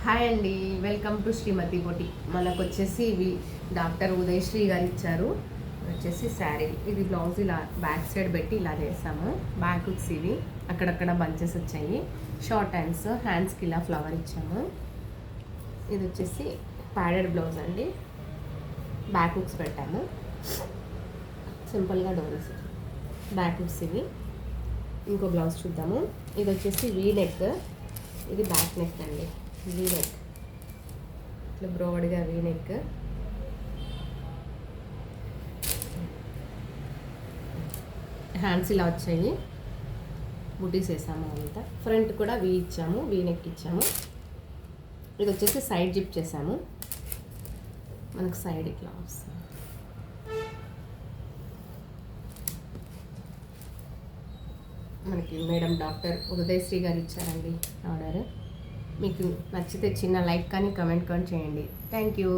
Hi అండి, welcome to శ్రీమతి బొటి. మనకు వచ్చేసి ఇవి డాక్టర్ ఉదయశ్రీ గారు ఇచ్చారు. వచ్చేసి శారీ, ఇది బ్లౌజ్ ఇలా బ్యాక్ సైడ్ పెట్టి ఇలా చేసాము. బ్యాక్ హుక్స్ ఇవి అక్కడక్కడ బంచెస్ వచ్చాయి. షార్ట్ హ్యాండ్స్కి ఇలా ఫ్లవర్ ఇచ్చాము. ఇది వచ్చేసి ప్యాడెడ్ బ్లౌజ్ అండి, బ్యాక్ హుక్స్ పెట్టాము. సింపుల్గా డోరీస్ బ్యాక్ హుక్స్ ఇవి. ఇంకో బ్లౌజ్ చూద్దాము. ఇది వచ్చేసి వీ నెక్, ఇది బ్యాక్ నెక్ అండి. వీ నెక్ ఇట్లా బ్రోడ్గా వీ నెక్. హ్యాండ్స్ ఇలా వచ్చాయి, బుటీస్ వేసాము. అంతా ఫ్రంట్ కూడా వీ ఇచ్చాము, వీ నెక్ ఇచ్చాము. ఇది వచ్చేసి సైడ్ జిప్ చేసాము. మనకు సైడ్ ఇట్లా వస్తుంది. మనకి మేడం డాక్టర్ ఉదయశ్రీ గారు ఇచ్చారండి ఆర్డర్. మీకు నచ్చితే చిన్న లైక్ కానీ కమెంట్ కానీ చేయండి. Thank you.